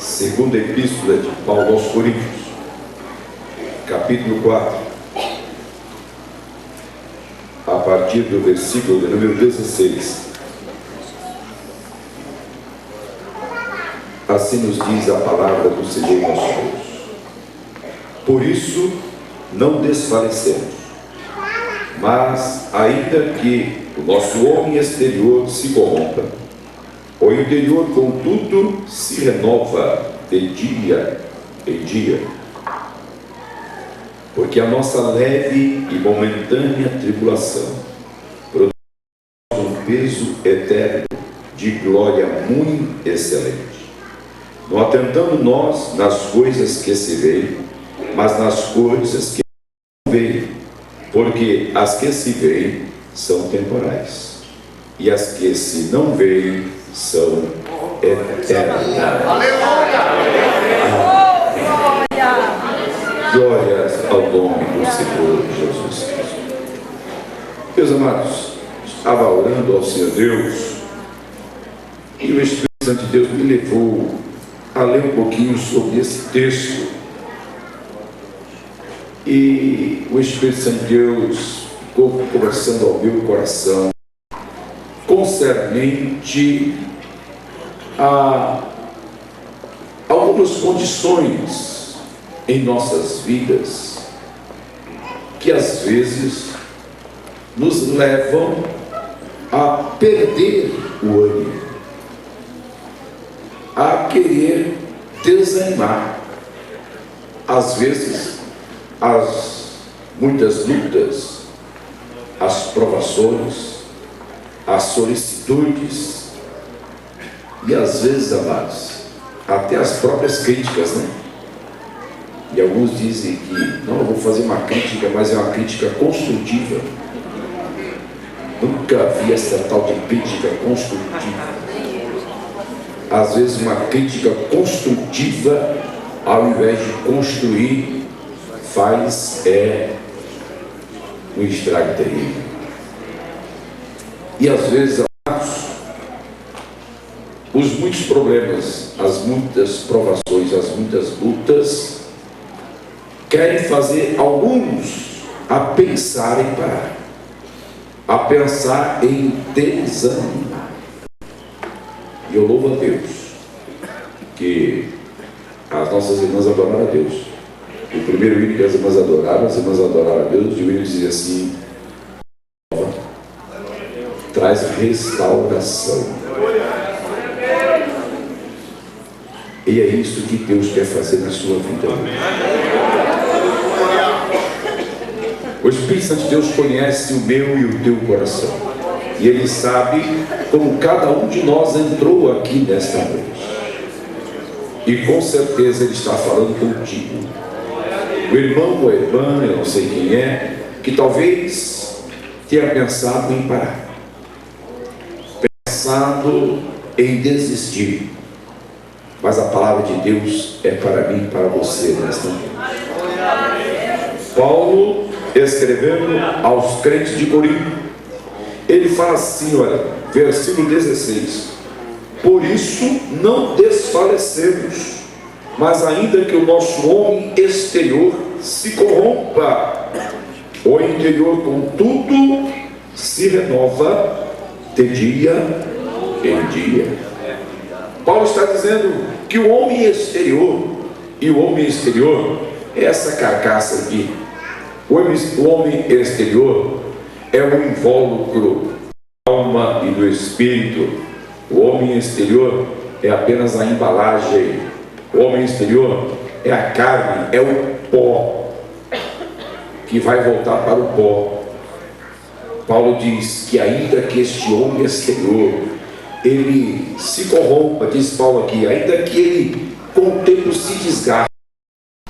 Segunda Epístola de Paulo aos Coríntios, capítulo 4, a partir do versículo de número 16. Assim nos diz a palavra do Senhor nosso Deus. Por isso não desfalecemos, mas ainda que o nosso homem exterior se corrompa, o interior, contudo, se renova de dia em dia, porque a nossa leve e momentânea tribulação produz um peso eterno de glória muito excelente, não atentando nós nas coisas que se veem, mas nas coisas que não veem, porque as que se veem são temporais, e as que se não veem são eternas. Glórias ao nome do Senhor Jesus Cristo. Meus amados, estava orando ao Senhor Deus e o Espírito Santo de Deus me levou a ler um pouquinho sobre esse texto. E o Espírito Santo de Deus ficou conversando ao meu coração concernente a algumas condições em nossas vidas que às vezes nos levam a perder o ânimo, a querer desanimar. Às vezes as muitas lutas, as provações, as solicitudes e às vezes, amados, até as próprias críticas, né? E alguns dizem que não, eu vou fazer uma crítica, mas é uma crítica construtiva. Nunca vi essa tal de crítica construtiva. Às vezes uma crítica construtiva, ao invés de construir, faz um estrago terrível. E às vezes, amados, os muitos problemas, as muitas provações, as muitas lutas, querem fazer alguns a pensar em parar, a pensar em desanimar. E eu louvo a Deus que as nossas irmãs adoraram a Deus. O primeiro hino que as irmãs adoraram a Deus, e o hino dizia assim: traz restauração. E é isso que Deus quer fazer na sua vida. O Espírito Santo de Deus conhece o meu e o teu coração, e Ele sabe como cada um de nós entrou aqui nesta noite, e com certeza Ele está falando contigo. O irmão ou a irmã, eu não sei quem é, que talvez tenha pensado em parar, pensado em desistir, mas a palavra de Deus é para mim e para você nesta noite. Paulo, escrevendo aos crentes de Corinto, ele fala assim, olha, versículo 16: por isso não desfalecemos, mas ainda que o nosso homem exterior se corrompa, o interior, contudo, se renova de dia em dia. Paulo está dizendo que o homem exterior, e o homem exterior é essa carcaça aqui. O homem exterior é o invólucro da alma e do espírito. O homem exterior é apenas a embalagem. O homem exterior é a carne, é o pó, que vai voltar para o pó. Paulo diz que ainda que este homem exterior ele se corrompa, diz Paulo aqui, ainda que ele com o tempo se desgaste,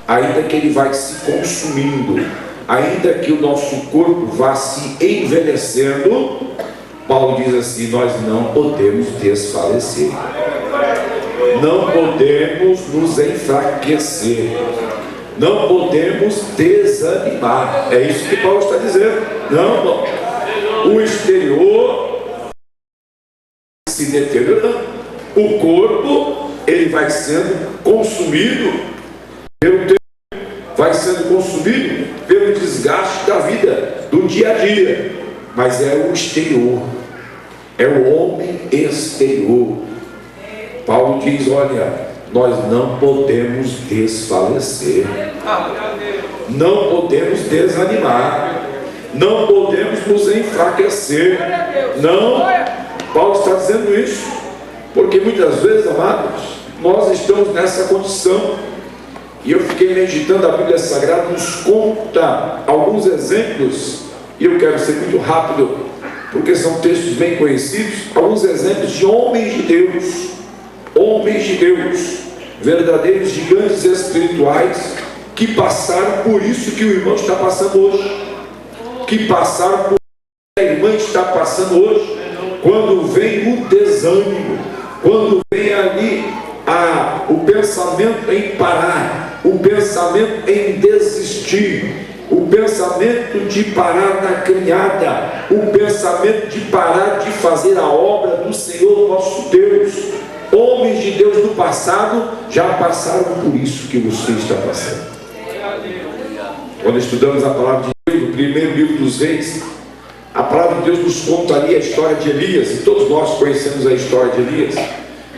ainda que ele vai se consumindo, ainda que o nosso corpo vá se envelhecendo, Paulo diz assim: nós não podemos desfalecer, não podemos nos enfraquecer, não podemos desanimar. É isso que Paulo está dizendo. Não. O exterior se deteriorando, o corpo ele vai sendo consumido pelo tempo, vai sendo consumido pelo desgaste da vida, do dia a dia. Mas é o exterior, é o homem exterior. Paulo diz: olha, nós não podemos desfalecer, não podemos desanimar, não podemos nos enfraquecer. Não, Paulo está dizendo isso, porque muitas vezes, amados, nós estamos nessa condição. E eu fiquei meditando, a Bíblia Sagrada nos conta alguns exemplos, e eu quero ser muito rápido, porque são textos bem conhecidos, alguns exemplos de homens de Deus, verdadeiros gigantes espirituais, que passaram por isso que o irmão está passando hoje, que passaram por isso que a irmã está passando hoje. Quando vem o desânimo, quando vem ali o pensamento em parar, o pensamento em desistir, o pensamento de parar na caminhada, o pensamento de parar de fazer a obra do Senhor nosso Deus. Homens de Deus do passado já passaram por isso que você está passando. Quando estudamos a palavra de Deus no primeiro livro dos Reis, a palavra de Deus nos conta ali a história de Elias, e todos nós conhecemos a história de Elias.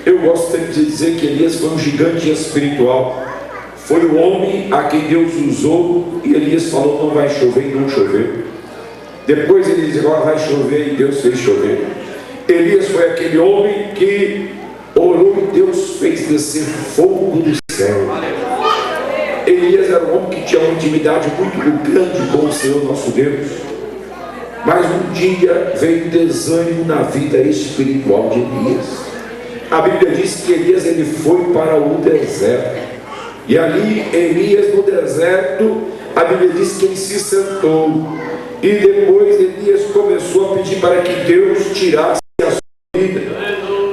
Eu gosto sempre de dizer que Elias foi um gigante espiritual. Foi o homem a quem Deus usou, e Elias falou: não vai chover, e não choveu. Depois ele disse: agora vai chover, e Deus fez chover. Elias foi aquele homem que orou e Deus fez descer fogo do céu. Elias era um homem que tinha uma intimidade muito grande com o Senhor nosso Deus. Mas um dia veio desânimo na vida espiritual de Elias. A Bíblia diz que Elias ele foi para o deserto. E ali, Elias no deserto, a Bíblia diz que ele se sentou. E depois Elias começou a pedir para que Deus tirasse a sua vida.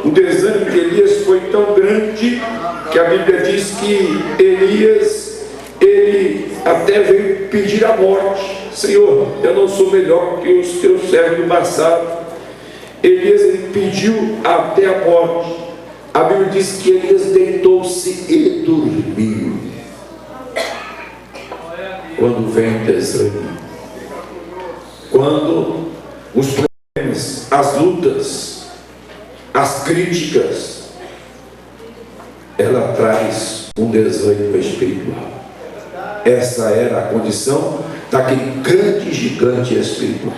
O desânimo de Elias foi tão grande que a Bíblia diz que Elias, ele até veio pedir a morte. Senhor, eu não sou melhor que os teus servos do passado. Elias ele pediu até a morte. A Bíblia diz que Elias deitou-se e dormiu. Quando vem o desânimo, quando os problemas, as lutas, as críticas, ela traz um desânimo espiritual. Essa era a condição daquele grande gigante espiritual.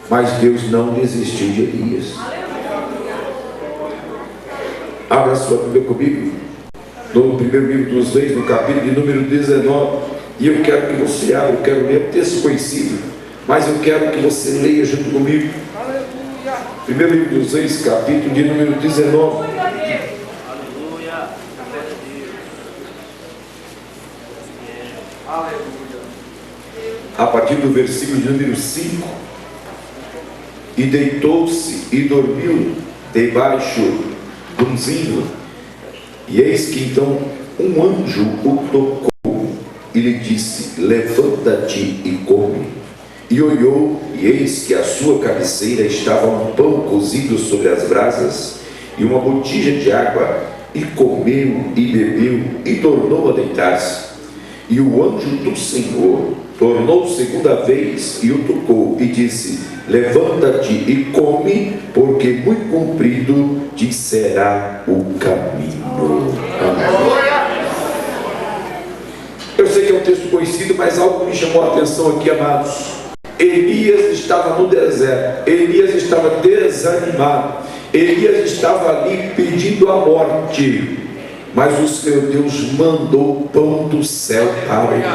Mas Deus não desistiu de Elias. Abra sua Bíblia comigo, no primeiro livro dos Reis, no capítulo de número 19. E eu quero que você abra, eu quero ler um texto conhecido, mas eu quero que você leia junto comigo. Primeiro livro dos Reis, capítulo de número 19. A partir do versículo de número 5. E deitou-se e dormiu debaixo de um zinho, e eis que então um anjo o tocou e lhe disse: levanta-te e come. E olhou, e eis que à sua cabeceira estava um pão cozido sobre as brasas e uma botija de água, e comeu e bebeu e tornou a deitar-se. E o anjo do Senhor tornou segunda vez e o tocou e disse: levanta-te e come, porque muito comprido te será o caminho. Amém. Eu sei que é um texto conhecido, mas algo me chamou a atenção aqui, amados. Elias estava no deserto, Elias estava desanimado, Elias estava ali pedindo a morte, mas o Senhor Deus mandou pão do céu para ele.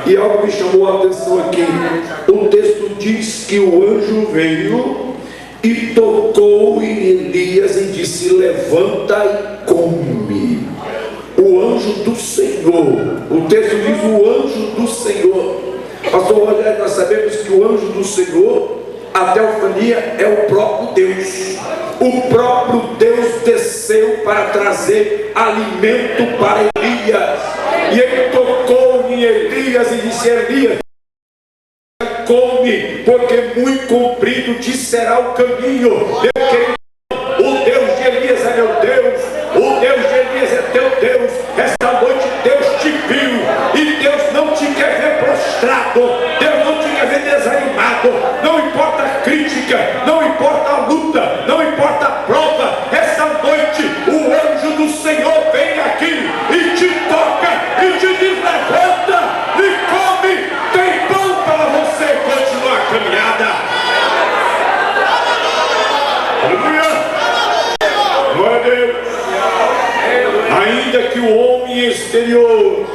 E algo me chamou a atenção aqui. O texto diz que o anjo veio e tocou em Elias e disse: levanta e come. O anjo do Senhor. O texto diz: o anjo do Senhor. Pastor Rogério, nós sabemos que o anjo do Senhor, a teofania, é o próprio Deus. O próprio Deus desceu para trazer alimento para Elias. E ele tocou em Elias e disse: Elias, come, porque muito comprido te será o caminho. Eu quero que o homem exterior,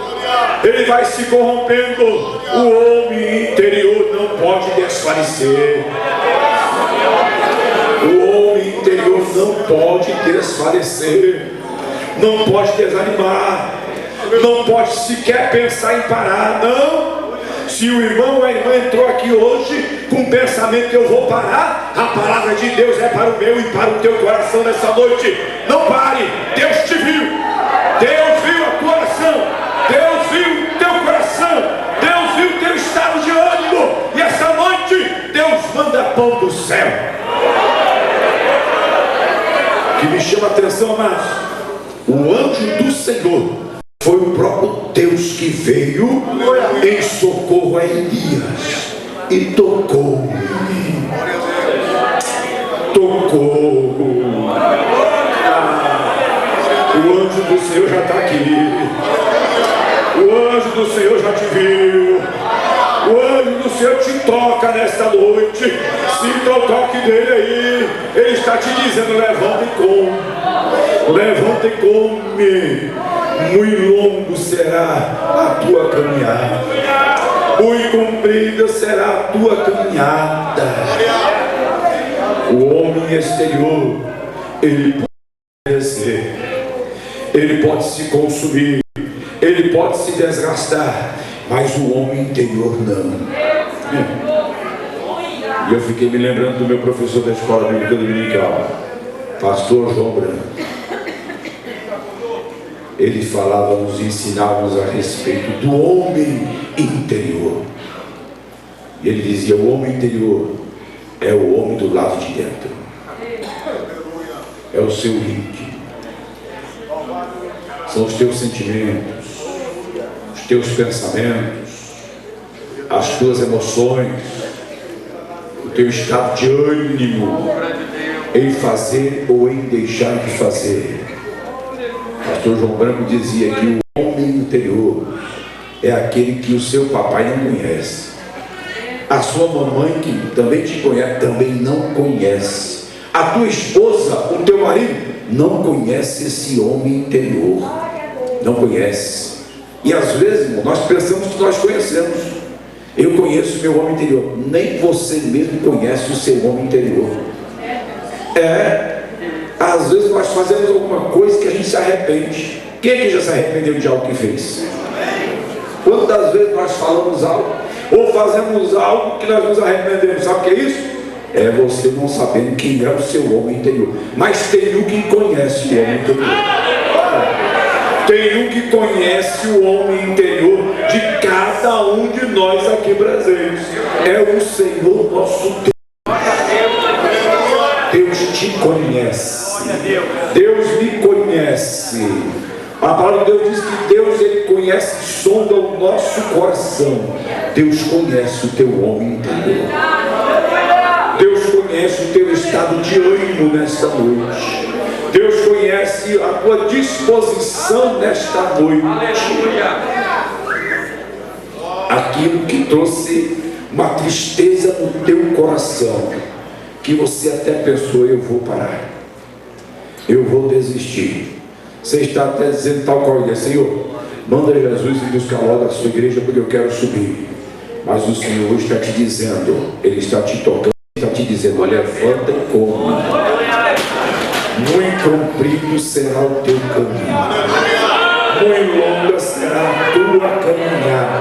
ele vai se corrompendo, o homem interior não pode desfalecer. O homem interior não pode desfalecer, não pode desanimar, não pode sequer pensar em parar, não. Se o irmão ou a irmã entrou aqui hoje com o pensamento que eu vou parar, a palavra de Deus é para o meu e para o teu coração nessa noite. Não pare, Deus te viu, Deus viu a tua oração, Deus viu o teu coração, Deus viu o teu estado de ânimo, e essa noite Deus manda pão do céu. O que me chama a atenção, amados, o anjo do Senhor foi o próprio Deus que veio em socorro a Elias e tocou. O anjo do Senhor já está aqui. O anjo do Senhor já te viu. O anjo do Senhor te toca nesta noite. Sinta o toque dele aí. Ele está te dizendo: levanta e come. Levanta e come. Muito longo será a tua caminhada, muito comprida será a tua caminhada. O homem exterior, ele pode perecer, ele pode se consumir, ele pode se desgastar, mas o homem interior não. E eu fiquei me lembrando do meu professor da escola bíblica dominical, pastor João Branco. Ele falava, nos ensinava-nos a respeito do homem interior. E ele dizia: o homem interior é o homem do lado de dentro, é o seu íntimo, são os teus sentimentos, os teus pensamentos, as tuas emoções, o teu estado de ânimo em fazer ou em deixar de fazer. Pastor João Branco dizia que o homem interior é aquele que o seu papai não conhece, a sua mamãe, que também te conhece, também não conhece, a tua esposa, o teu marido não conhece esse homem interior, não conhece. E às vezes, irmão, nós pensamos que nós conhecemos. Eu conheço o meu homem interior. Nem você mesmo conhece o seu homem interior. Às vezes nós fazemos alguma coisa que a gente se arrepende. Quem é que já se arrependeu de algo que fez? Quantas vezes nós falamos algo ou fazemos algo que nós nos arrependemos? Sabe o que é isso? É você não sabendo quem é o seu homem interior. Mas tem um que conhece o homem interior. Tem um que conhece o homem interior de cada um de nós aqui presentes. É o Senhor nosso Deus. Deus te conhece. Deus me conhece. A palavra de Deus diz que Deus, ele conhece, sonda o nosso coração. Deus conhece o teu homem interior. Deus conhece o teu estado de ânimo nesta noite. Deus conhece a tua disposição nesta noite. Aquilo que trouxe uma tristeza no teu coração, que você até pensou: eu vou parar, eu vou desistir. Você está até dizendo tal coisa: Senhor, manda Jesus e buscar logo a sua igreja, porque eu quero subir. Mas o Senhor está te dizendo, ele está te tocando, está te dizendo: levanta e come. Muito comprido será o teu caminho, muito longa será a tua caminhada.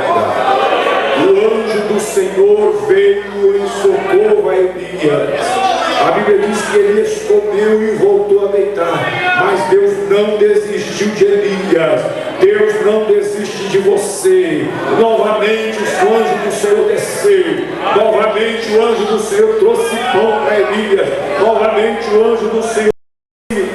O anjo do Senhor veio em socorro a Elias. A Bíblia diz que Elias comeu e voltou a deitar, mas Deus não desistiu de Elias. Deus não desiste de você. Novamente o anjo do Senhor desceu. Novamente o anjo do Senhor trouxe pão para Elias. Novamente o anjo do Senhor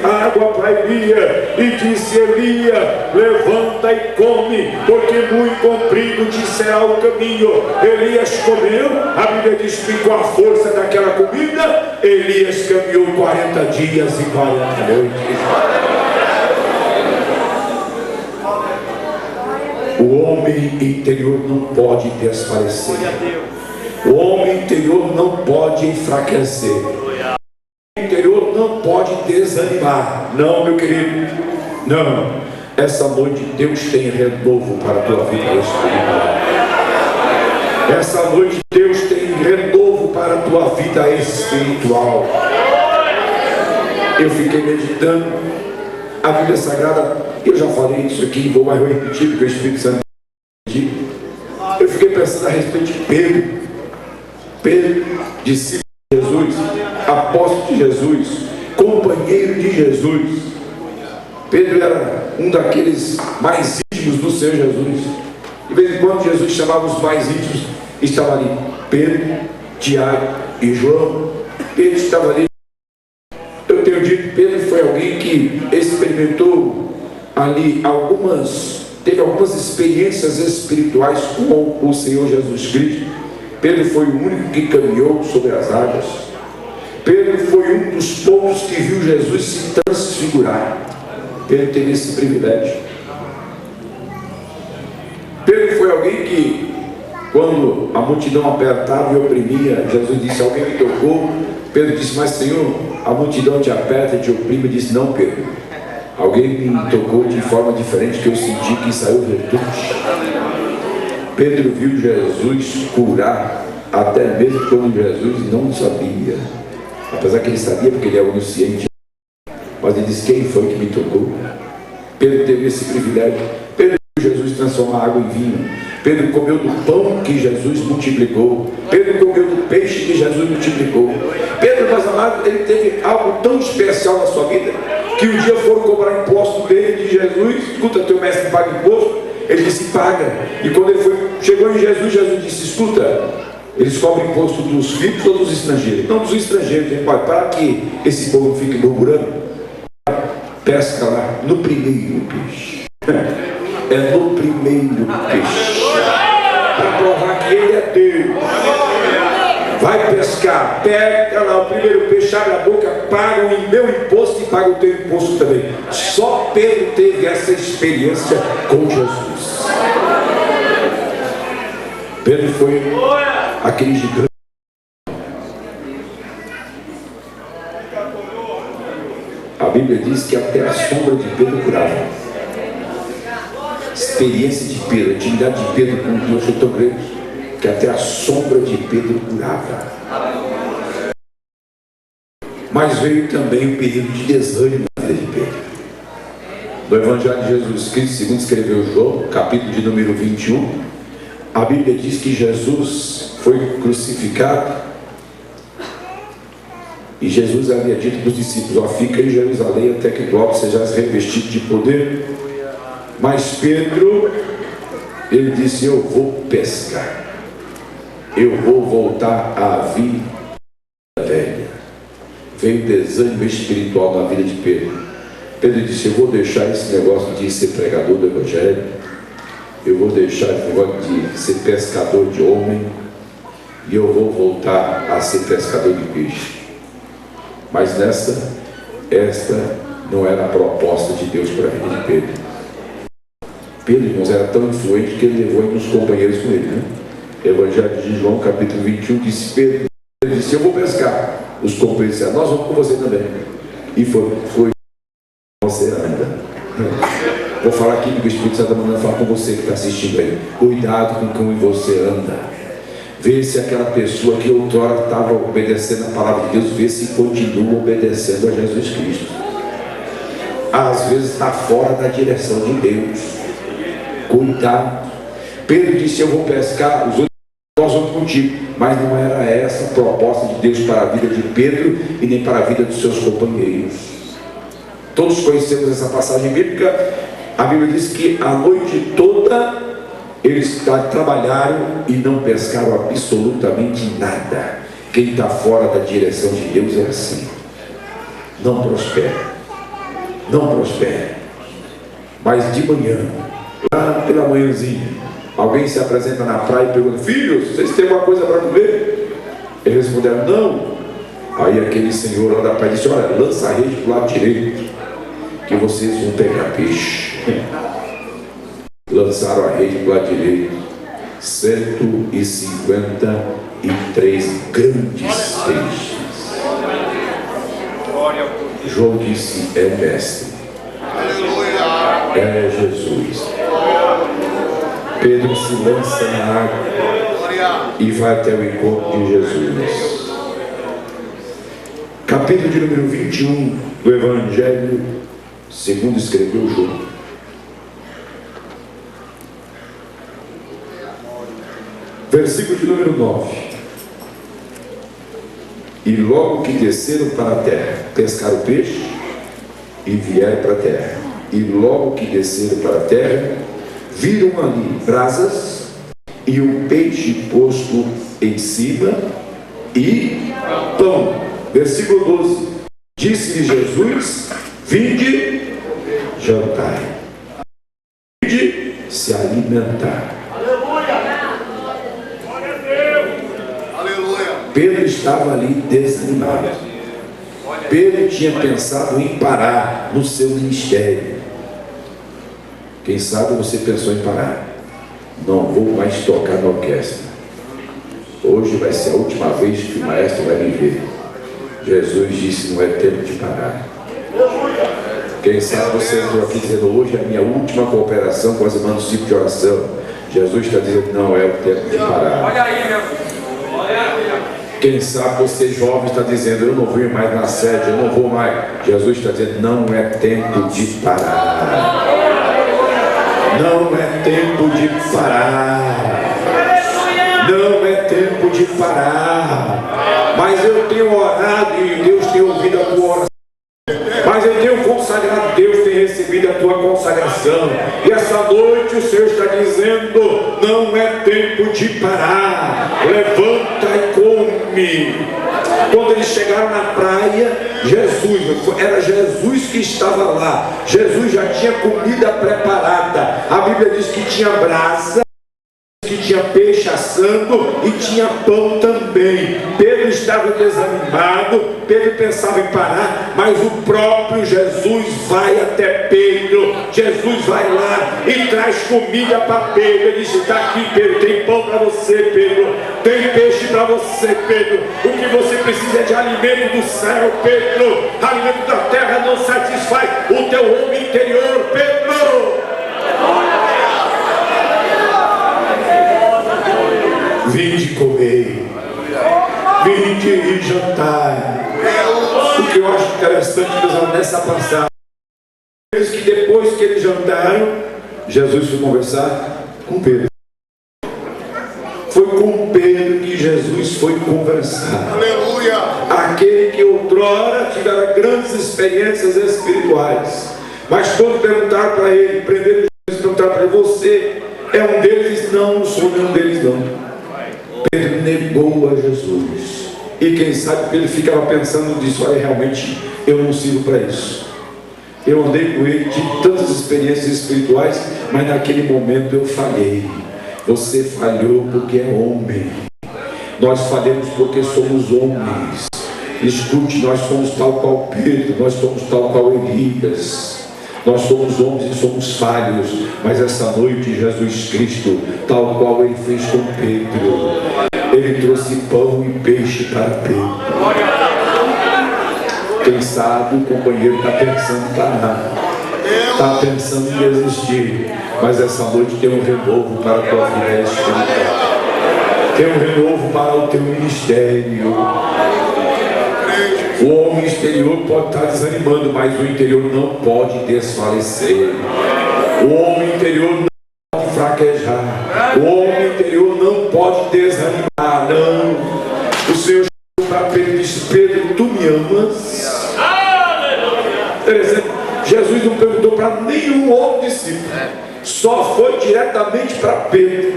água para Elias e disse: Elias, levanta e come, porque muito comprido te será o caminho. Elias comeu. A Bíblia diz que com a força daquela comida, Elias caminhou 40 dias e 40 noites. O homem interior não pode desfalecer. O homem interior não pode enfraquecer. O interior não pode desanimar. Não, meu querido, não. essa noite Deus tem renovo para a tua vida espiritual. Essa noite Deus tem renovo para a tua vida espiritual. Eu fiquei meditando a Bíblia Sagrada. Eu já falei isso aqui, vou mais repetir porque o Espírito Santo pediu. Eu fiquei pensando a respeito de Pedro. Pedro, discípulo de Jesus, apóstolo de Jesus, companheiro de Jesus. Pedro era um daqueles mais íntimos do Senhor Jesus. De vez em quando Jesus chamava os mais íntimos, estava ali Pedro, Tiago e João. Pedro estava ali. Eu tenho dito que Pedro foi alguém que experimentou ali teve algumas experiências espirituais com o Senhor Jesus Cristo. Pedro foi o único que caminhou sobre as águas. Pedro foi um dos poucos que viu Jesus se transfigurar. Pedro teve esse privilégio. Pedro foi alguém que, quando a multidão apertava e oprimia, Jesus disse: alguém me tocou. Pedro disse: mas Senhor, a multidão te aperta e te oprime. Disse: não, Pedro, alguém me tocou de forma diferente, que eu senti que saiu virtude. Pedro viu Jesus curar, até mesmo quando Jesus não sabia, apesar que ele sabia porque ele é onisciente. Mas ele disse: quem foi que me tocou? Pedro teve esse privilégio. Pedro viu Jesus transformar água em vinho. Pedro comeu do pão que Jesus multiplicou. Pedro comeu do peixe que Jesus multiplicou. Pedro, meus amados, ele teve algo tão especial na sua vida, que um dia foram cobrar imposto dele, de Jesus. Escuta, teu mestre paga imposto? Ele disse: paga. E quando ele chegou em Jesus, Jesus disse: escuta, eles cobram imposto dos filhos ou dos estrangeiros? Não, dos estrangeiros, hein, pai? Para que esse povo fique murmurando, pesca lá no primeiro peixe. É no primeiro peixe, para provar que ele é Deus. Vai pescar, pega lá o primeiro peixe, abre a boca, paga o meu imposto e paga o teu imposto também. Só Pedro teve essa experiência com Jesus. Pedro foi aquele gigante. A Bíblia diz que até a sombra de Pedro curava. Experiência de Pedro, a intimidade de Pedro com Deus foi tão grande que até a sombra de Pedro curava. Mas veio também um período de desânimo na vida de Pedro. No Evangelho de Jesus Cristo, segundo escreveu João, capítulo de número 21, a Bíblia diz que Jesus foi crucificado e Jesus havia dito para os discípulos: ó, fica em Jerusalém até que logo sejais revestidos de poder. Mas Pedro, ele disse: eu vou pescar, eu vou voltar à vida velha. Veio desânimo espiritual na vida de Pedro. Pedro disse: eu vou deixar esse negócio de ser pregador do Evangelho, eu vou deixar esse negócio de ser pescador de homem, e eu vou voltar a ser pescador de peixe. Mas esta não era a proposta de Deus para a vida de Pedro. Pedro, irmãos, era tão influente que ele levou uns companheiros com ele, né? Evangelho de João, capítulo 21, disse Pedro, ele disse: eu vou pescar. Os companheiros disseram: nós vamos com você também. E foi você anda. Vou falar aqui que o Espírito Santo está mandando falar com você que está assistindo aí. Cuidado com quem você anda. Vê se aquela pessoa que outrora estava obedecendo a palavra de Deus, vê se continua obedecendo a Jesus Cristo. Às vezes está fora da direção de Deus. Cuidado. Pedro disse: eu vou pescar, os outros nós vamos contigo. Mas não era essa a proposta de Deus para a vida de Pedro e nem para a vida dos seus companheiros. Todos conhecemos essa passagem bíblica. A Bíblia diz que a noite toda eles trabalharam e não pescaram absolutamente nada. Quem está fora da direção de Deus é assim. Não prospera. Não prospera. Mas de manhã, lá pela manhãzinha, alguém se apresenta na praia e pergunta: filhos, vocês têm alguma coisa para comer? Eles responderam: não. Aí aquele senhor lá da praia disse: olha, lança a rede para o lado direito, que vocês vão pegar peixe. Lançaram a rede para o lado direito, 153 grandes peixes. João disse: é mestre. É Jesus. Pedro se lança na água e vai até o encontro de Jesus. Capítulo de número 21 do Evangelho segundo escreveu João. Versículo de número 9. E logo que desceram para a terra, pescaram peixe e vieram para a terra. E logo que desceram para a terra, viram ali brasas e um peixe posto em cima e pão. Versículo 12. Disse-lhe Jesus: vinde jantar, vinde se alimentar. Pedro estava ali desanimado. Pedro tinha pensado em parar no seu ministério. Quem sabe você pensou em parar. Não vou mais tocar na orquestra. Hoje vai ser a última vez que o maestro vai me ver. Jesus disse: não é tempo de parar. Quem sabe você entrou aqui dizendo: hoje é a minha última cooperação com as irmãs do ciclo de oração. Jesus está dizendo: não é o tempo de parar. Olha aí, meu filho. Quem sabe você jovem está dizendo: eu não vou mais na sede, eu não vou mais. Jesus está dizendo: não é tempo de parar. Não é tempo de parar. Não é tempo de parar. Mas eu tenho orado e Deus tem ouvido a tua oração. Mas eu tenho consagrado, Deus tem recebido a tua consagração. E essa noite o Senhor está dizendo: não é tempo de parar. Levanta e come. Quando eles chegaram na praia, era Jesus que estava lá. Jesus já tinha comida preparada. A Bíblia diz que tinha brasa, que tinha peixe assando e tinha pão também. Pedro estava desanimado, Pedro pensava em parar, mas o próprio Jesus vai até Pedro. Jesus vai lá e traz comida para Pedro. Ele disse: está aqui, Pedro, tem pão para você, Pedro, tem peixe para você, Pedro. O que você precisa é de alimento do céu, Pedro. Alimento da terra não satisfaz o teu homem interior, Pedro. Vinde comer, vinde e jantar. O que eu acho interessante nessa passagem é que depois que eles jantaram, Jesus foi conversar com Pedro. Foi com Pedro que Jesus foi conversar. Aleluia! Aquele que outrora tivera grandes experiências espirituais, mas quando perguntaram para ele, prenderam Jesus, perguntaram para ele: você é um deles? Não, não sou nenhum deles não. Pedro negou a Jesus. E quem sabe Pedro ficava pensando disso: olha, realmente eu não sirvo para isso. Eu andei com ele, tive tantas experiências espirituais, mas naquele momento eu falhei. Você falhou porque é homem. Nós falhamos porque somos homens. Escute, nós somos tal qual Pedro, nós somos tal qual Elias. Nós somos homens e somos falhos, mas essa noite Jesus Cristo, tal qual ele fez com Pedro, ele trouxe pão e peixe para Pedro. Quem sabe o companheiro está pensando em parar, está pensando em desistir, mas essa noite tem um renovo para a tua vida espiritual, tem um renovo para o teu ministério. O homem exterior pode estar desanimando, mas o interior não pode desfalecer. O homem interior não pode fraquejar. O homem interior não pode desanimar, não. O Senhor chegou para Pedro e disse: Pedro, tu me amas? Jesus não perguntou para nenhum outro discípulo, só foi diretamente para Pedro.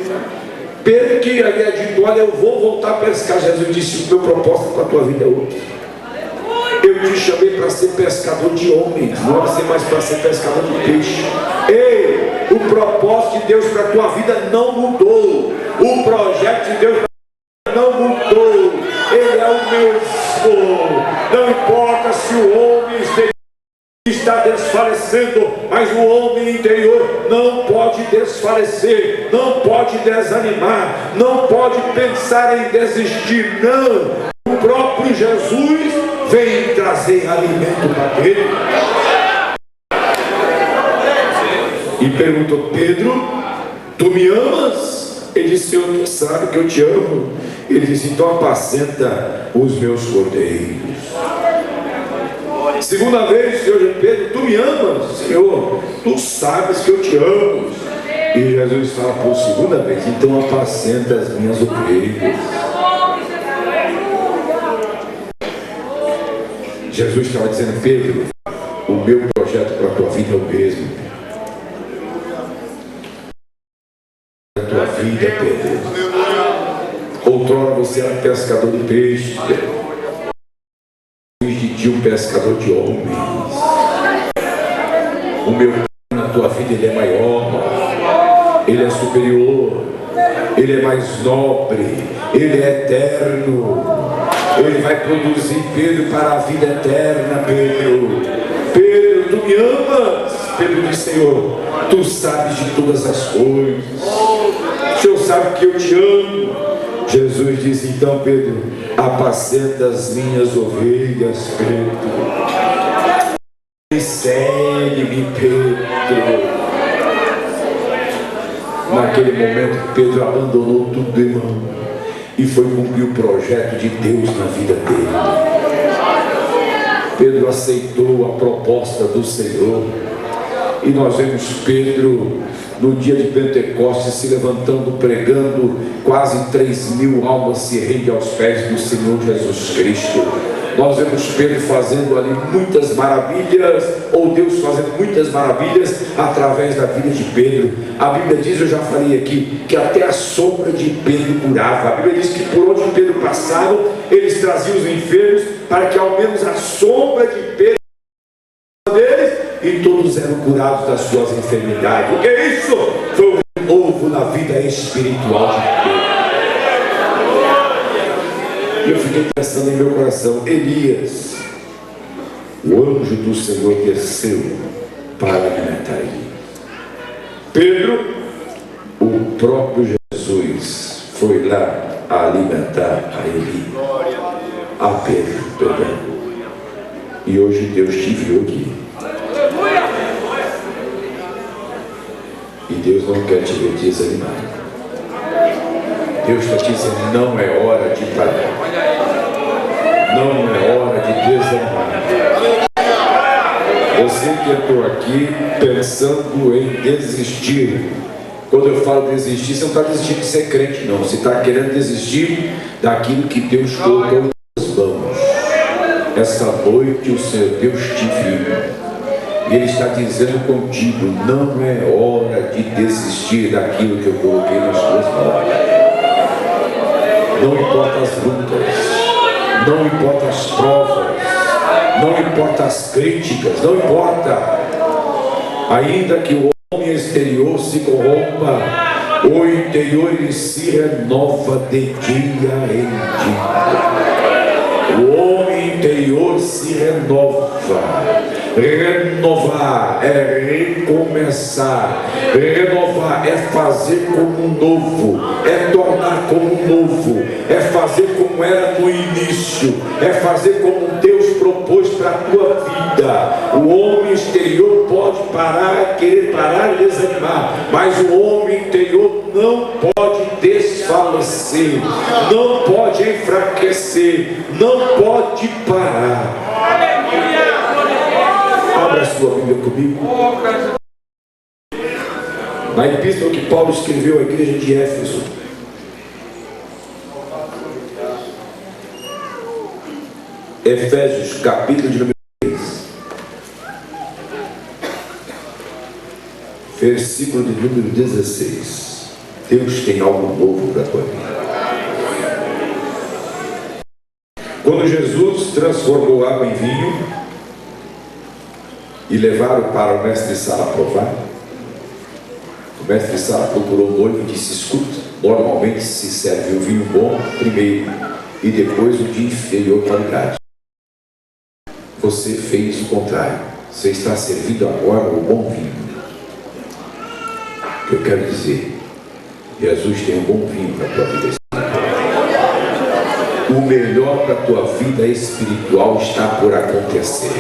Pedro que havia dito: olha, eu vou voltar a pescar. Jesus disse: o meu propósito para a tua vida é outro. Eu te chamei para ser pescador de homens, não é ser mais para ser pescador de peixe. Ei, o propósito de Deus para a tua vida não mudou. O projeto de Deus para a tua vida não mudou. Ele é o mesmo. Não importa se o homem está desfalecendo, mas o homem interior não pode desfalecer, não pode desanimar, não pode pensar em desistir, não. O próprio Jesus vem trazer alimento para ele. e perguntou: Pedro, tu me amas? Ele disse: Senhor, tu sabe que eu te amo. Ele disse: então apacenta os meus cordeiros. Segunda vez, o Senhor disse: Pedro, tu me amas? Senhor, tu sabes que eu te amo. E Jesus fala por segunda vez: então apacenta as minhas ovelhas. Jesus estava dizendo: Pedro, o meu projeto para a tua vida é o mesmo. A tua vida, Pedro. Outrora você era pescador de peixe, hoje de dia um pescador de homens. O meu plano na tua vida, ele é maior, ele é superior, ele é mais nobre, ele é eterno. Ele vai produzir, Pedro, para a vida eterna. Pedro, Pedro, tu me amas? Pedro disse: Senhor, tu sabes de todas as coisas, o Senhor sabe que eu te amo. Jesus disse: então, Pedro, apacenta as minhas ovelhas, Pedro. E segue-me, Pedro. Naquele momento, Pedro abandonou tudo, irmão, e foi cumprir o projeto de Deus na vida dele. Pedro aceitou a proposta do Senhor. E nós vemos Pedro no dia de Pentecostes se levantando, pregando. Quase 3.000 almas se rendem aos pés do Senhor Jesus Cristo. Nós vemos Pedro fazendo ali muitas maravilhas, ou Deus fazendo muitas maravilhas através da vida de Pedro. A Bíblia diz, eu já falei aqui, que até a sombra de Pedro curava. A Bíblia diz que por onde Pedro passava, eles traziam os enfermos, para que ao menos a sombra de Pedro deles, e todos eram curados das suas enfermidades. O que é isso? Foi um novo na vida espiritual de Pedro. E eu fiquei pensando em meu coração: Elias, o anjo do Senhor desceu para alimentar ele. Pedro, o próprio Jesus foi lá a alimentar a ele. A Pedro, perdão. E hoje Deus te viu aqui. E Deus não quer te ver desanimado. Deus está te dizendo: não é hora de parar. Não é hora de desanimar. Você que entrou aqui pensando em desistir. Quando eu falo desistir, você não está desistindo de ser crente, não. Você está querendo desistir daquilo que Deus colocou nas mãos. Essa noite o Senhor Deus te viu. E Ele está dizendo contigo: não é hora de desistir daquilo que eu coloquei nas tuas mãos. Não importa as lutas, não importa as provas, não importa as críticas, não importa. Ainda que o homem exterior se corrompa, o interior ele se renova de dia em dia. O homem interior se renova. Renovar é recomeçar. Renovar é fazer como um novo, é tornar como um novo, é fazer como era no início, é fazer como Deus propôs para a tua vida. O homem exterior pode parar, querer parar e desanimar, mas o homem interior não pode desfalecer, não pode enfraquecer, não pode parar. Abra a sua Bíblia comigo. Na epístola que Paulo escreveu à igreja de Éfeso. Efésios, capítulo de número 3. Versículo de número 16. Deus tem algo novo para a tua vida. Quando Jesus transformou água em vinho e levaram para o mestre Sala provar, o mestre Sala procurou o noivo e disse: escuta, normalmente se serve o vinho bom primeiro e depois o de inferior qualidade. Você fez o contrário. Você está servindo agora o bom vinho. O que eu quero dizer, Jesus tem um bom vinho para a tua vida espiritual. O melhor para a tua vida espiritual está por acontecer.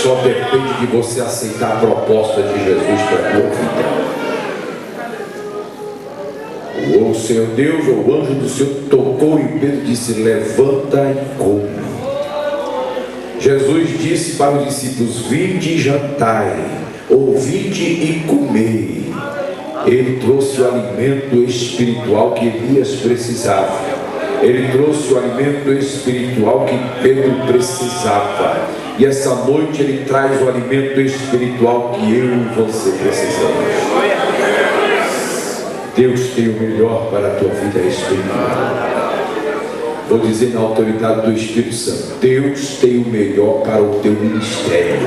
Só depende de você aceitar a proposta de Jesus para a tua vida. O Senhor Deus, ou o anjo do Senhor, tocou e Pedro disse: levanta e come. Jesus disse para os discípulos: vinde e jantai, ou vinde e comei. Ele trouxe o alimento espiritual que Elias precisava. Ele trouxe o alimento espiritual que Pedro precisava. E essa noite Ele traz o alimento espiritual que eu e você precisamos. Deus tem o melhor para a tua vida espiritual. Vou dizer na autoridade do Espírito Santo: Deus tem o melhor para o teu ministério.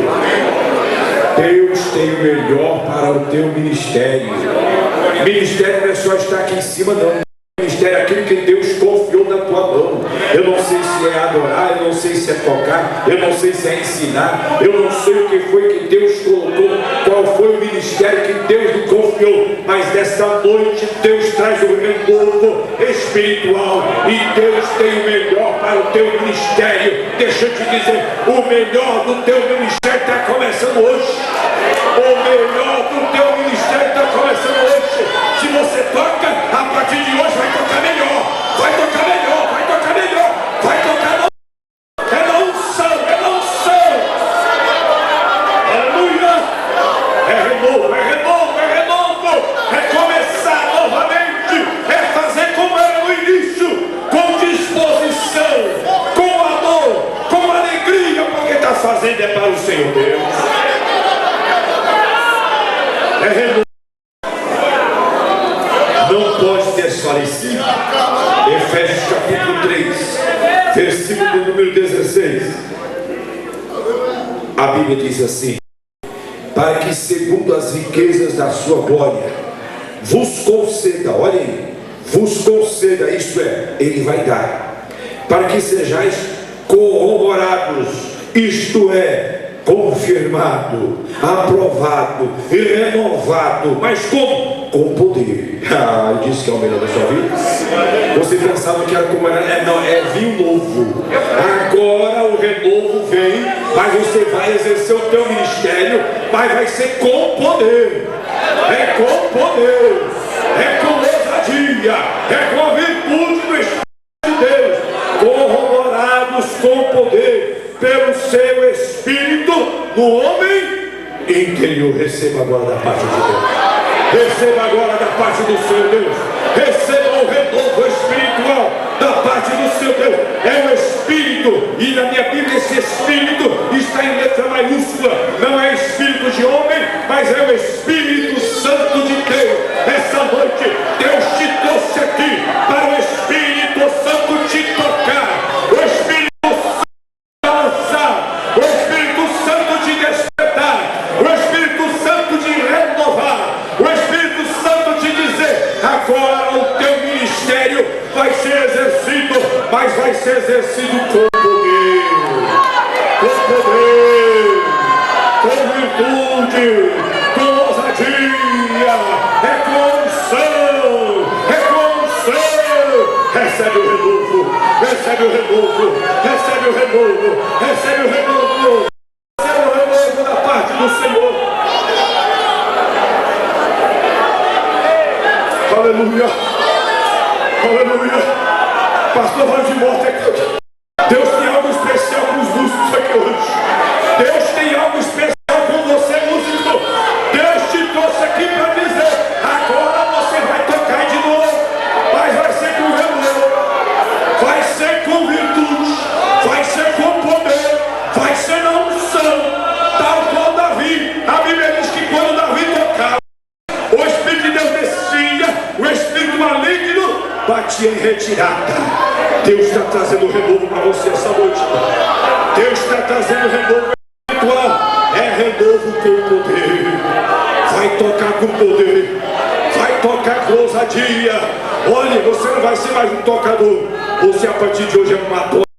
Deus tem o melhor para o teu ministério. Ministério não é só estar aqui em cima, não. Ministério é aquilo que Deus confiou na tua mão. Eu não sei se é adorar, eu não sei se é tocar, eu não sei se é ensinar, eu não sei o que foi que Deus colocou, qual foi o ministério que Deus lhe confiou, mas desta noite Deus traz o renovo espiritual e Deus tem o melhor para o teu ministério. Deixa eu te dizer, o melhor do teu ministério está começando hoje. O melhor do teu ministério está começando hoje. Se você toca, a partir de hoje vai tocar melhor, vai tocar melhor, vai tocar melhor, vai tocar não. É na unção, é na unção. Aleluia. É renovo, é renovo, é renovo. É começar novamente, é fazer como era no início, com disposição, com amor, com alegria, porque está fazendo é para o Senhor Deus. É renovo. Não pode desfalecer. Efésios capítulo 3, versículo número 16. A Bíblia diz assim: para que segundo as riquezas da sua glória vos conceda, olhem, vos conceda, isto é, Ele vai dar, para que sejais corroborados, isto é, confirmado, aprovado e renovado. Mas como? Com poder. Ele disse que é o melhor da sua vida. Você pensava que era como era? Não, é vinho novo. Agora o renovo vem, mas você vai exercer o teu ministério, mas vai ser com poder. É com poder, é com ousadia, é com a virtude do Espírito de Deus, corroborados com poder pelo seu Espírito no homem interior. Receba agora da parte de Deus. Receba agora da parte do seu Deus. Receba o renovo espiritual da parte do seu Deus. É o Espírito, e na minha Bíblia esse Espírito está em letra maiúscula. Não é Espírito de homem, mas é o Espírito Santo de Deus. Essa noite Deus te trouxe aqui para o Espírito Santo te tocar, o Espírito Santo lançar, o Espírito Santo te despertar, o Espírito Santo te renovar, o Espírito Santo te dizer: agora o teu ministério vai ser exercido, mas vai ser exercido com poder, com virtude, com ousadia, é com unção, é com unção. Recebe o renovo, recebe o renovo, recebe o renovo, recebe o renovo, recebe o renovo da parte do Senhor. Aleluia, aleluia. Pastor Valdemar, Deus tem algo especial com os músicos aqui hoje. Deus tem algo especial com você, músico. Deus te trouxe aqui para dizer: agora você vai tocar de novo, mas vai ser com renovo, vai ser com virtude, vai ser com poder, vai ser na unção, tal qual Davi. A Bíblia diz que quando Davi tocava, o Espírito de Deus descia, o Espírito maligno batia em retirada. Deus está trazendo renovo para você essa noite. Deus está trazendo renovo espiritual. É renovo com poder. Vai tocar com poder, vai tocar com ousadia. Olha, você não vai ser mais um tocador, você a partir de hoje é um adorador.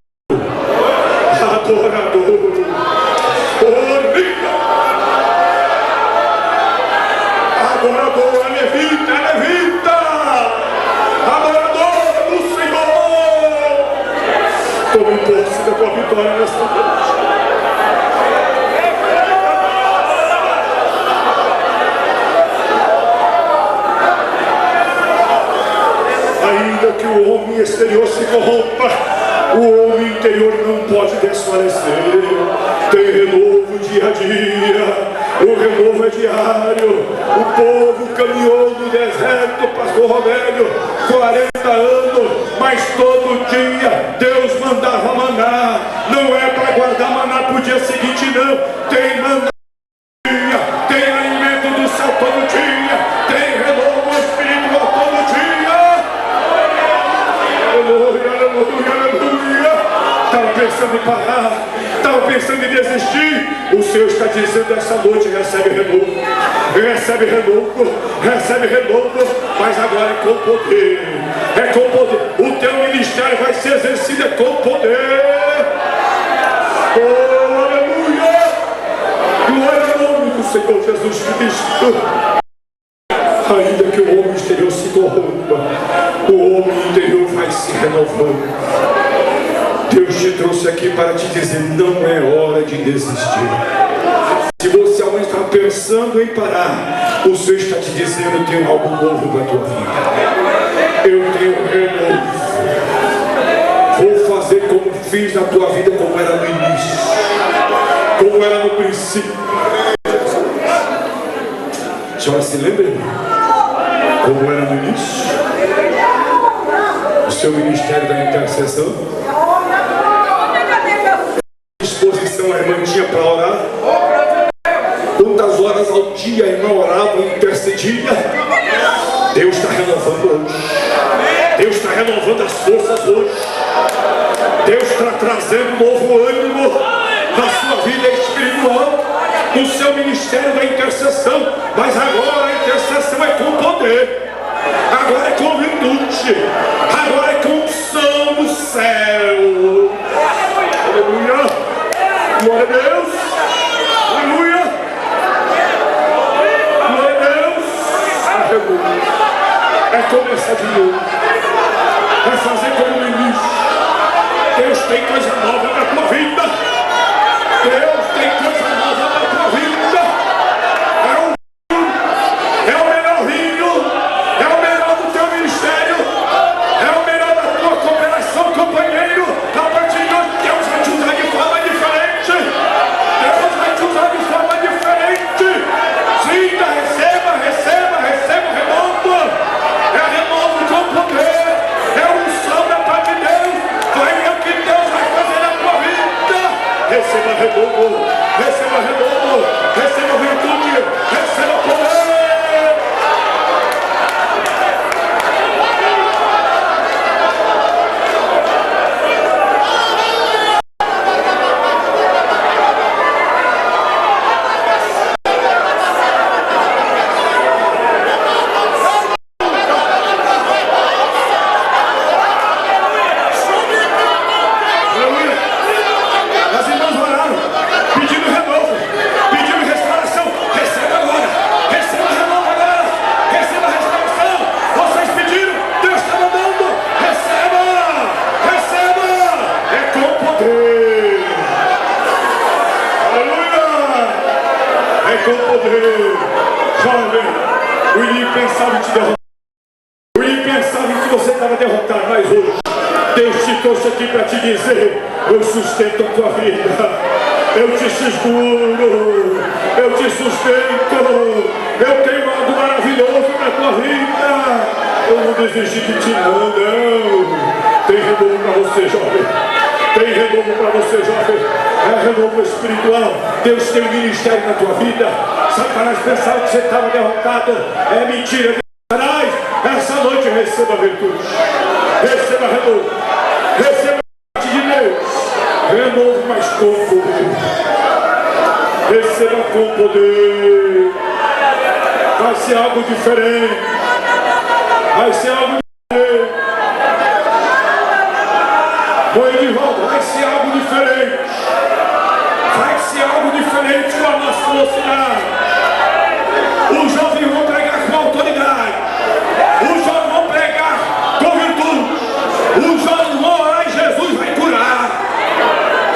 Adorador, levita, levita, adorador do Senhor. Tome posse da tua vitória nesta noite. pode desfalecer. Tem renovo dia a dia. O renovo é diário. O povo caminhou no deserto, pastor Robélio, 40 anos, mas todo dia Deus mandava maná. Não é para guardar maná para o dia seguinte, não. Tem maná, tem alimento do céu todo dia, tem renovo espiritual todo dia. Aleluia, aleluia, aleluia. Estava pensando em parar, estava pensando em desistir. O Senhor está dizendo essa noite: recebe renovo, recebe renovo, recebe renovo, mas agora é com poder, é com poder. O teu ministério vai ser exercido com poder. Oh, aleluia, glória ao nome do Senhor Jesus Cristo. Ainda que o homem exterior se corrompa, o homem interior vai se renovando. Deus te trouxe aqui para te dizer: não é hora de desistir. Se você ainda está pensando em parar, o Senhor está te dizendo: eu tenho algo novo para a tua vida. Eu tenho um renovo. Vou fazer como fiz na tua vida, como era no início, como era no princípio. A senhora se lembra, irmão? Como era no início? O seu ministério da intercessão, disposição a irmã tinha para orar. Quantas horas ao dia a irmã orava e intercedia? Deus está renovando hoje. Deus está renovando as forças hoje. Deus está trazendo novo ânimo na sua vida espiritual, no seu ministério da intercessão. Mas agora a intercessão é com poder, agora é com virtude, agora é com unção do céu. Aleluia, glória a Deus, aleluia, glória a Deus. Aleluia. É começar de novo, é fazer como no início. Deus tem coisa nova na tua vida. Deus tem coisa nova na tua vida. É o melhor vinho, é o melhor do teu ministério, é o melhor da tua cooperação, companheiro. A partir de hoje, Deus vai te usar de forma diferente. Deus vai te usar de forma diferente. Sinta, receba, receba, receba o renovo. É renovo com poder, é unção da parte de Deus. Vai ver o que Deus vai fazer na tua vida. Receba renovo, receba renovo, receba virtude, receba poder. As irmãs oraram, pedindo renovo, pedindo restauração. Receba agora, receba renovo agora, receba restauração. Vocês pediram, Deus está mandando. Receba, receba, é com poder. Aleluia, é com poder. Jovem, o inimigo pensava em te derrotar, o inimigo pensava em que você estava derrotado, mas hoje Deus te trouxe aqui para te dizer: eu sustento a tua vida, eu te seguro, eu te sustento, eu tenho algo maravilhoso na tua vida. Eu não desisti de ti, não. Tem renovo para você, jovem. Tem renovo para você, jovem. É renovo espiritual. Deus tem um ministério na tua vida. Satanás pensava que você estava derrotado. É mentira de Satanás. Essa noite receba virtude, receba renovo, receba a parte de Deus. Renovo, mas com poder. Receba com poder. Vai ser algo diferente. Vai ser algo diferente. Põe de volta. Vai ser algo diferente. Vai ser algo diferente com a nossa velocidade. Os jovens vão pregar com autoridade. Os jovens vão pregar com virtude. Os jovens vão orar e Jesus vai curar.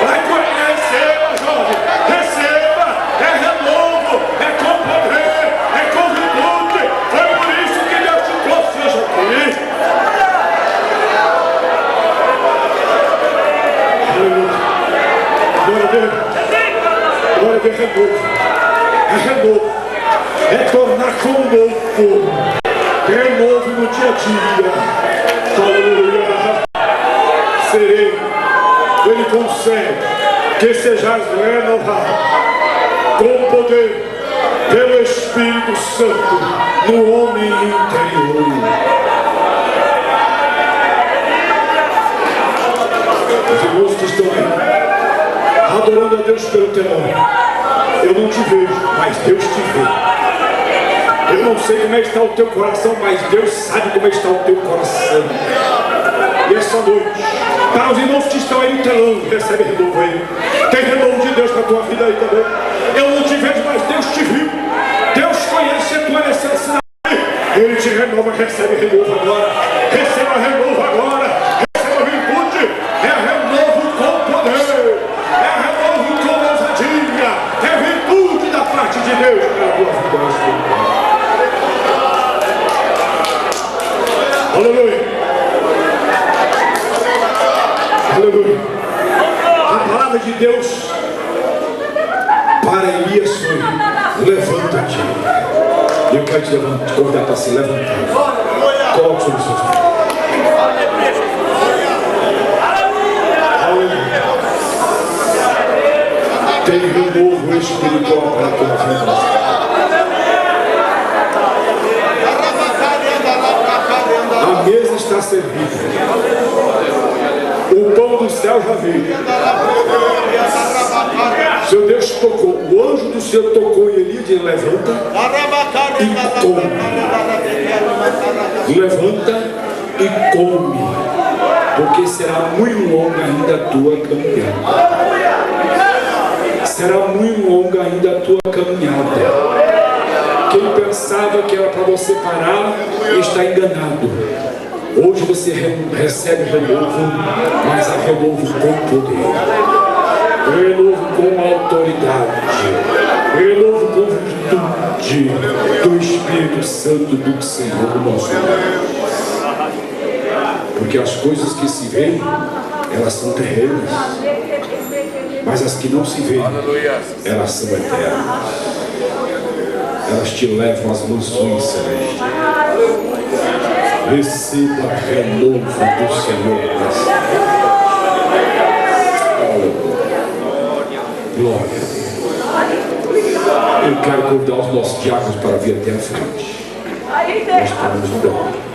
Vai curar. Receba, jovem. Receba. É renovo. É com poder. É com virtude. Foi por isso que Deus te trouxe hoje aqui. de renovo. É renovo. É tornar como novo. Renovo no dia a dia. Aleluia. Serei. Ele concede que sejais renovado com poder pelo Espírito Santo no homem interior. Os irmãos que estão aí, adorando a Deus pelo temor, eu não te vejo, mas Deus te vê. Eu não sei como é que está o teu coração, mas Deus sabe como é que está o teu coração. E essa noite, para os irmãos que estão aí no telão, recebe renovo aí. Tem renovo de Deus para a tua vida aí também. Eu não te vejo, mas Deus te viu. Deus conhece a tua necessidade. Ele te renova, recebe renovo agora. Receba renovo agora. Receba virtude. É renovo com poder. É renovo com ousadia. É virtude da parte de Deus para a tua vida. Aleluia. Aleluia. A palavra de Deus para Elias foi: levanta-te. Eu quero te levantar, te convidar para se levantar. Coloque sobre os seus pés. Tem renovo espiritual para a tua vida. A mesa está servida. O pão do céu já veio. Seu Deus tocou. O anjo do Senhor tocou em Elias e ele levanta e come. Levanta e come. Porque será muito longa ainda a tua caminhada. Será muito longa ainda a tua caminhada. Quem pensava que era para você parar está enganado. Hoje você recebe renovo, mas é renovo com poder, renovo com autoridade, renovo com virtude do Espírito Santo do Senhor nosso Deus. Porque as coisas que se veem, elas são terrenas, mas as que não se veem, elas são eternas. Elas te levam às mansões celestes. Receba renovo do Senhor. Glória a Deus. Eu quero convidar os nossos diáconos para vir até a frente. Nós estamos orando.